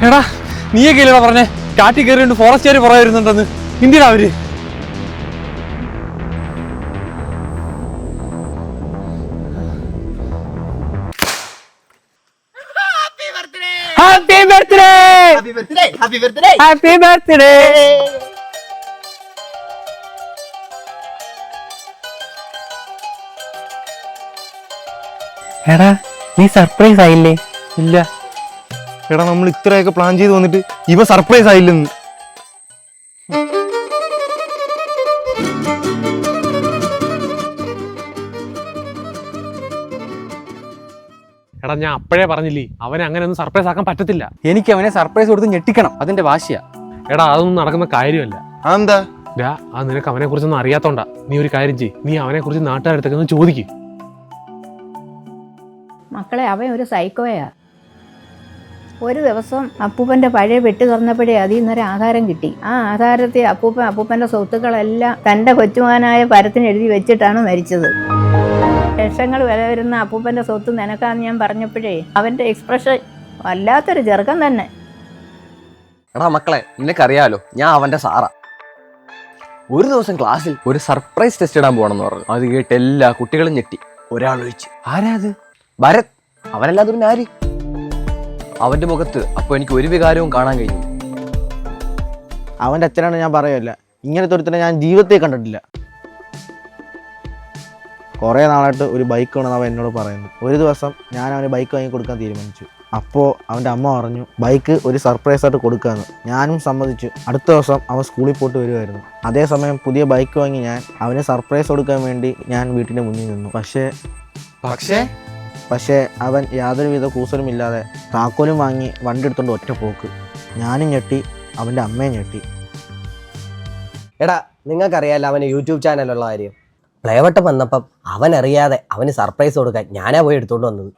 എടാ നീയൊക്കെ ഇല്ലടാ പറഞ്ഞേ കാട്ടി കയറിയുണ്ട് ഫോറസ്റ്റുകാർ പുറകെ വരുന്നുണ്ടെന്ന്. എന്തിനാ അവര്? Happy birthday happy birthday happy birthday happy birthday. എടാ നീ സർപ്രൈസ് ആയില്ലേ? ഇല്ല. എടാ നമ്മൾ ഇത്രയൊക്കെ പ്ലാൻ ചെയ്ത് വന്നിട്ട് ഇവ സർപ്രൈസ് ആയില്ലെന്ന്. എടാ ഞാൻ അപ്പോഴേ പറഞ്ഞില്ലേ അവനെ അങ്ങനെ ഒന്നും സർപ്രൈസ് ആക്കാൻ പറ്റത്തില്ല. എനിക്ക് അവനെ സർപ്രൈസ് കൊടുത്ത് ഞെട്ടിക്കണം, അതിന്റെ വാശിയാ. എടാ അതൊന്നും നടക്കുന്ന കാര്യമല്ല. എന്താ? അത് നിനക്ക് അവനെ കുറിച്ചൊന്നും അറിയാത്തോണ്ടാ. നീ ഒരു കാര്യം ചെയ്യ്, നീ അവനെ കുറിച്ച് നാട്ടുകാരടുത്തൊക്കെ ഒന്ന് ചോദിക്കും. മക്കളെ, അവൻ ഒരു സൈക്കോയാ. ഒരു ദിവസം അപ്പൂപ്പൻ്റെ പഴയ പെട്ടി തുറന്നപ്പോഴേ അതിൽ നിന്നൊരു ആധാരം കിട്ടി. ആ ആധാരത്തിൽ അപ്പൂപ്പൻ്റെ സ്വത്തുക്കളെല്ലാം തൻ്റെ കൊച്ചുമകനായ പരത്തിന് എഴുതി വെച്ചിട്ടാണ് മരിച്ചത്. ലക്ഷങ്ങൾ വില വരുന്ന അപ്പൂപ്പൻ്റെ സ്വത്ത് നിനക്കാന്ന് ഞാൻ പറഞ്ഞപ്പോഴേ അവൻ്റെ എക്സ്പ്രഷൻ വല്ലാത്തൊരു ചെറുക്കൻ തന്നെ. എടാ മക്കളെ, നിനക്കറിയാലോ ഞാൻ അവന്റെ സാറാ. ഒരു ദിവസം ക്ലാസ്സിൽ ഒരു സർപ്രൈസ് ടെസ്റ്റ് ഇടാൻ പോകണമെന്ന് പറഞ്ഞു. അത് കേട്ട് എല്ലാ കുട്ടികളും ഞെട്ടി. ഒരാൾ ഒഴിച്ച്. ആരാ അത്? ഭരത്. അവനല്ലാതെ പിന്നെ ആര്? അവന്റെ മുഖത്ത് അപ്പൊ എനിക്ക് ഒരു വികാരവും കാണാൻ കഴിഞ്ഞു. അവന്റെ അച്ഛനാണ് ഞാൻ പറയല്ല, ഇങ്ങനത്തെ ഒരുത്തനെ ഞാൻ ജീവിതത്തെ കണ്ടിട്ടില്ല. കുറേ നാളായിട്ട് ഒരു ബൈക്ക് വേണമെന്ന് അവൻ എന്നോട് പറയുന്നു. ഒരു ദിവസം ഞാൻ അവന് ബൈക്ക് വാങ്ങി കൊടുക്കാൻ തീരുമാനിച്ചു. അപ്പോൾ അവൻ്റെ അമ്മ പറഞ്ഞു ബൈക്ക് ഒരു സർപ്രൈസ് ആയിട്ട് കൊടുക്കാമെന്ന്. ഞാനും സമ്മതിച്ചു. അടുത്ത ദിവസം അവൻ സ്കൂളിൽ പോയിട്ട് വരുമായിരുന്നു. അതേസമയം പുതിയ ബൈക്ക് വാങ്ങി ഞാൻ അവന് സർപ്രൈസ് കൊടുക്കാൻ വേണ്ടി ഞാൻ വീട്ടിൻ്റെ മുന്നിൽ നിന്നു. പക്ഷേ അവൻ യാതൊരുവിധ കൂസലും ഇല്ലാതെ താക്കോലും വാങ്ങി വണ്ടി എടുത്തോണ്ട് ഒറ്റ പോക്ക്. ഞാനും ഞെട്ടി, അവൻ്റെ അമ്മയും ഞെട്ടി. എടാ നിങ്ങൾക്കറിയാലോ അവന് യൂട്യൂബ് ചാനലുള്ള കാര്യം. പ്ലേവട്ടം വന്നപ്പം അവനറിയാതെ അവന് സർപ്രൈസ് കൊടുക്കാൻ ഞാനാ പോയി എടുത്തോണ്ട് വന്നത്.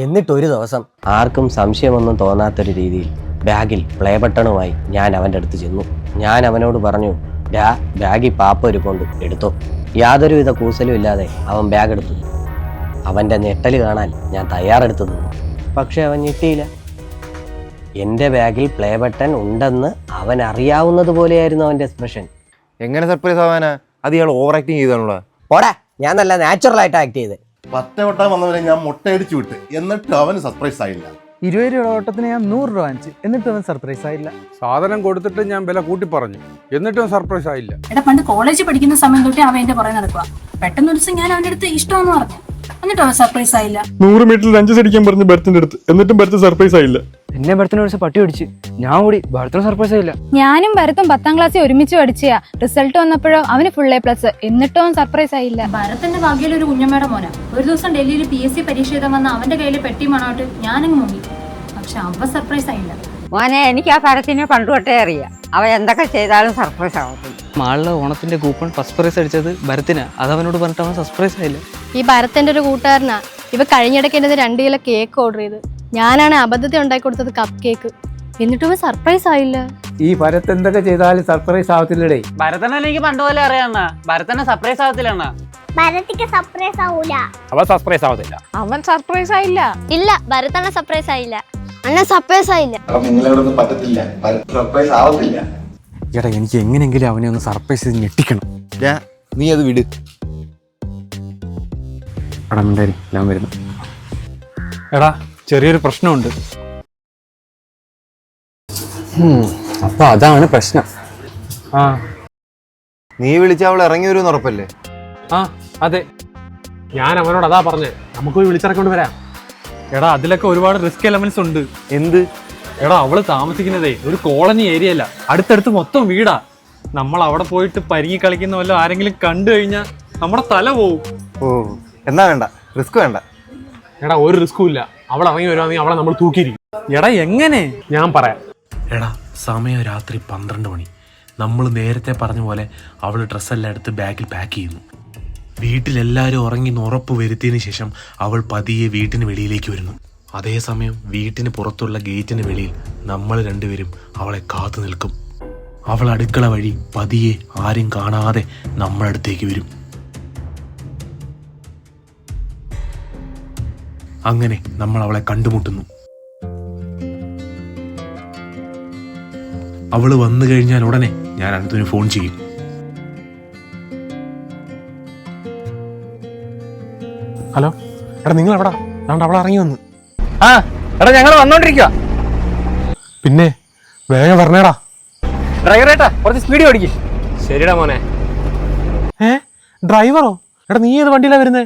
എന്നിട്ട് ഒരു ദിവസം ആർക്കും സംശയമൊന്നും തോന്നാത്തൊരു രീതിയിൽ ബാഗിൽ പ്ലേ ബട്ടണുമായി ഞാൻ അവൻ്റെ അടുത്ത് ചെന്നു. ഞാൻ അവനോട് പറഞ്ഞു, ബാഗിൽ പാപ്പ ഒരുക്കൊണ്ട് എടുത്തോ. യാതൊരുവിധ കൂസലും ഇല്ലാതെ അവൻ ബാഗ് എടുത്തു. അവൻ്റെ ഞെട്ടൽ കാണാൻ ഞാൻ തയ്യാറെടുത്തു നിന്നു. പക്ഷെ അവൻ ഞെട്ടിയില്ല. എൻ്റെ ബാഗിൽ പ്ലേ ബട്ടൺ ഉണ്ടെന്ന് അവൻ അറിയാവുന്നത് പോലെയായിരുന്നു അവൻ്റെ എക്സ്പ്രഷൻ. എങ്ങനെ സർപ്രൈസ് ആവാനാ? അത് ഇയാൾ ഓവർ ആക്ടിങ് ചെയ്താണുള്ള. പോടാ, ഞാൻ നല്ല നാച്ചുറൽ ആയിട്ട് ആക്ട് ചെയ്ത്. 10 വട്ടം വന്നവരെ ഞാൻ മുട്ടയടിച്ചു വിട്ട്, എന്നിട്ട് അവന് സർപ്രൈസ് ആയില്ല. 20 രൂപ ഓട്ടത്തിന് ഞാൻ 100 രൂപ വാങ്ങിച്ചു, എന്നിട്ടും അവൻ സർപ്രൈസ് ആയില്ല. സാധനം കൊടുത്തിട്ട് ഞാൻ വില കൂട്ടി പറഞ്ഞു, എന്നിട്ടും സർപ്രൈസ് ആയില്ല. എടാ പണ്ട് കോളേജിൽ പഠിക്കുന്ന സമയം തൊട്ടേ അവൻ എന്റെ പുറകെ നടക്കുക. പെട്ടെന്ന് ഒരു ദിവസം ഞാൻ അവന്റെ അടുത്ത് ഇഷ്ടമെന്ന് പറഞ്ഞു, എന്നിട്ടും അവൻ സർപ്രൈസ് ആയില്ല. 100 മീറ്ററിൽ 5 അടിക്കാൻ പറഞ്ഞു ബർത്തിന്റെ അടുത്ത്, എന്നിട്ടും ബർത്ത് സർപ്രൈസ് ആയില്ല. എന്നെ ബർത്തിന് വിളിച്ച് പട്ടി പിടിച്ച്, ഞാൻ കൂടി ബർത്തിന് സർപ്രൈസ് ആയില്ല. ഞാനും ഭരത്തും 10ാം ക്ലാസ്സിൽ ഒരുമിച്ച് പഠിച്ചയാ. റിസൾട്ട് വന്നപ്പോഴോ അവന് ഫുൾ A+, എന്നിട്ടും അവൻ സർപ്രൈസ് ആയില്ല. ഭരത്തിന്റെ ഭാഗ്യയിൽ ഒരു കുഞ്ഞമ്മയുടെ മോന. ഒരു ദിവസം ഡൽഹിയിൽ PSC പരീക്ഷ എഴുതാൻ വന്ന അവന്റെ കയ്യിൽ പെട്ടി മണോട്ട് ഞാനങ്ങ് മുങ്ങി. പക്ഷെ അവൻ സർപ്രൈസ് ആയില്ല. മോനെ, എനിക്ക് ആ ഭരത്തിനെ പണ്ടുതൊട്ടേ അറിയാം. അവ എന്തൊക്കെ ചെയ്താലും സർപ്രൈസ് ആവത്തില്ല. മാളിലെ ഓണത്തിന്റെ കൂപ്പൺ ഫസ്റ്റ് പ്രൈസ് അടിച്ചത് ഭരത്തിനാ. അത് അവനോട് പറഞ്ഞിട്ട് അവൻ സർപ്രൈസ് ആയില്ല. ഈ ഭരത്തിന്റെ ഒരു കൂട്ടുകാരനാ. ഇവ കഴിഞ്ഞിടയ്ക്ക് എന്റെ 2 കിലോ കേക്ക് ഓർഡർ ചെയ്ത്. ഞാനാണ് അബദ്ധത്തെ ഉണ്ടാക്കി കൊടുത്തത് കപ്പ് കേക്ക്, എന്നിട്ടും അവൻ സർപ്രൈസ് ആയില്ല. ഈ ഭരത് എന്തൊക്കെ ചെയ്താലും സർപ്രൈസ് ആവത്തില്ലടേ. ഭരതനെ എനിക്ക് പണ്ടുപോലെ അറിയാം. ഭരതനെ സർപ്രൈസ് ആവത്തില്ല. ഭരത്തിക്ക് സർപ്രൈസ് ആവൂല. അവൻ സർപ്രൈസ് ആവത്തില്ല. അവൻ സർപ്രൈസ് ആയില്ല. ഇല്ല, ഭരതനെ സർപ്രൈസ് ആയില്ല. അണ്ണൻ സർപ്രൈസ് ആയില്ല. പറ്റത്തില്ല, സർപ്രൈസ് ആവത്തില്ല. ചേട്ടാ, എനിക്ക് എങ്ങനെയെങ്കിലും അവനെ ഒന്ന് സർപ്രൈസ് ചെയ്ത് ഞെട്ടിക്കണം. നീ അത് വിട്. ഞാൻ വരുന്നു. എടാ ചെറിയൊരു പ്രശ്നമുണ്ട്. അപ്പൊ അതാണ് പ്രശ്നം. ആ നീ വിളിച്ച അവൾ ഇറങ്ങി വരുമെന്ന് ഉറപ്പല്ലേ? ആ അതെ, ഞാൻ അവനോട് അതാ പറഞ്ഞേ, നമുക്ക് പോയി വിളിച്ചിറക്കൊണ്ട് വരാം. എടാ അതിലൊക്കെ ഒരുപാട് റിസ്ക് എലമെന്റ്സ് ഉണ്ട്. എന്ത്? എടാ അവള് താമസിക്കുന്നതേ ഒരു കോളനി ഏരിയല്ല, അടുത്തടുത്ത് മൊത്തം വീടാ. നമ്മൾ അവിടെ പോയിട്ട് പരിങ്ങി കളിക്കുന്ന വല്ല ആരെങ്കിലും കണ്ടു കഴിഞ്ഞാൽ നമ്മുടെ തല പോവും. ഓ, എന്നാ വേണ്ട, റിസ്ക് വേണ്ട. എടാ ഒരു റിസ്കും ഇല്ല. അവൾ ഇറങ്ങി വരുവാണെങ്കിൽ അവളെ നമ്മൾ തൂക്കിയിരിക്കും. എടാ എങ്ങനെ? ഞാൻ പറയാം. എടാ സമയം രാത്രി 12 മണി. നമ്മൾ നേരത്തെ പറഞ്ഞ പോലെ അവൾ ഡ്രസ്സെല്ലാം എടുത്ത് ബാഗിൽ പാക്ക് ചെയ്യുന്നു. വീട്ടിലെല്ലാവരും ഉറങ്ങിന്ന് ഉറപ്പ് വരുത്തിയതിന് ശേഷം അവൾ പതിയെ വീട്ടിന് വെളിയിലേക്ക് വരുന്നു. അതേസമയം വീട്ടിന് പുറത്തുള്ള ഗേറ്റിന് വെളിയിൽ നമ്മൾ രണ്ടുപേരും അവളെ കാത്തു നിൽക്കും. അവൾ അടുക്കള വഴി പതിയെ ആരും കാണാതെ നമ്മളടുത്തേക്ക് വരും. അങ്ങനെ നമ്മൾ അവളെ കണ്ടുമുട്ടുന്നു. അവള് വന്നു കഴിഞ്ഞാൽ ഉടനെ ഞാൻ അടുത്തൊരു ഫോൺ ചെയ്യും. ഹലോ എടാ നിങ്ങൾ എവിടാ? അതുകൊണ്ട് അവൾ ഇറങ്ങി വന്ന്. ആ എടാ ഞങ്ങൾ വന്നോണ്ടിരിക്കുക. പിന്നെ വേഗം വരണേടാ. ഡ്രൈവറേട്ടാ കുറച്ച് സ്പീഡ് ഓടിക്കും. ശരിടാ മോനെ. ഡ്രൈവറോ? എടാ നീ ഏത് വണ്ടിയിലാ വരുന്നേ?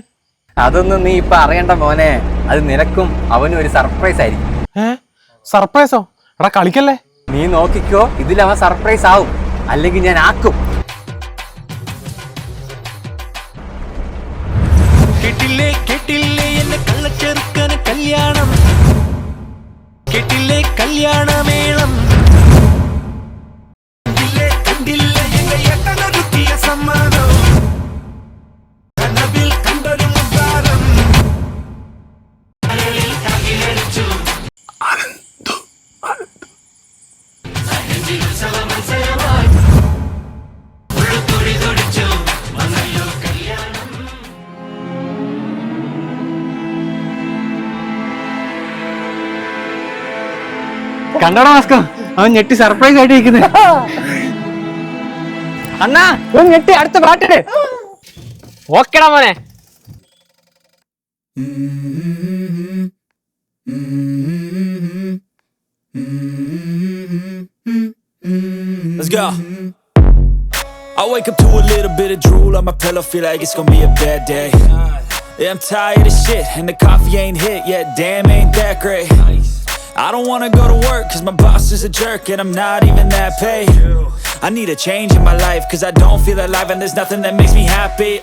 അതൊന്നും നീ ഇപ്പൊ അറിയണ്ട മോനെ, അത് നിനക്കും അവനും ഒരു സർപ്രൈസ് ആയിരിക്കും. സർപ്രൈസോ? എടാ കളിക്കല്ലേ. നീ നോക്കിക്കോ, ഇതിൽ അവൻ സർപ്രൈസ് ആവും, അല്ലെങ്കിൽ ഞാൻ ആക്കും. കേട്ടില്ലേ കേട്ടില്ലേ എന്നെ കള്ളച്ചെറുക്കന് കല്യാണം, കേട്ടില്ലേ കല്യാണമേളം, കണ്ടില്ല എന്റെ ഏട്ടനൊരുക്കിയ സമ്മാനം, കനവിൽ കണ്ടൊരു മുദ്രാരം. കണ്ടോടാ മാസ്കോ, അവൻ ഞെട്ടി സർപ്രൈസ് ആയിട്ട് ഇരിക്കുന്നത്. അണ്ണാ ഇവൻ ഞെട്ടി അടുത്ത പാട്ടിട്ട്. ഓക്കെടാ മോനെ. Let's go. I wake up to a little bit of drool on my pillow, feel like it's gonna be a bad day. Yeah, I'm tired of shit and the coffee ain't hit yet, damn ain't that great. I don't wanna go to work cause my boss is a jerk and I'm not even that paid. I need a change in my life cause I don't feel alive and there's nothing that makes me happy.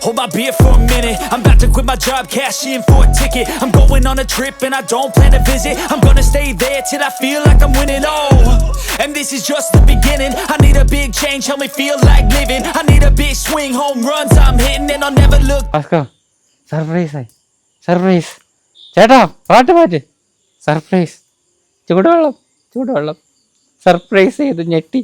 Hold my beer for a minute, I'm about to quit my job, cash in for a ticket. I'm going on a trip and I don't plan to visit. I'm gonna stay there till I feel like I'm winning, and this is just the beginning. I need a big change, help me feel like living. I need a big swing, home runs I'm hitting and I'll never look. Moscow surprise ആയി. Surprise ചേട്ടാ, പാട്ട് മാറ്റ്. Surprise. ചൂടുവെള്ളം surprise ചെയ്ത് ഞെട്ടി.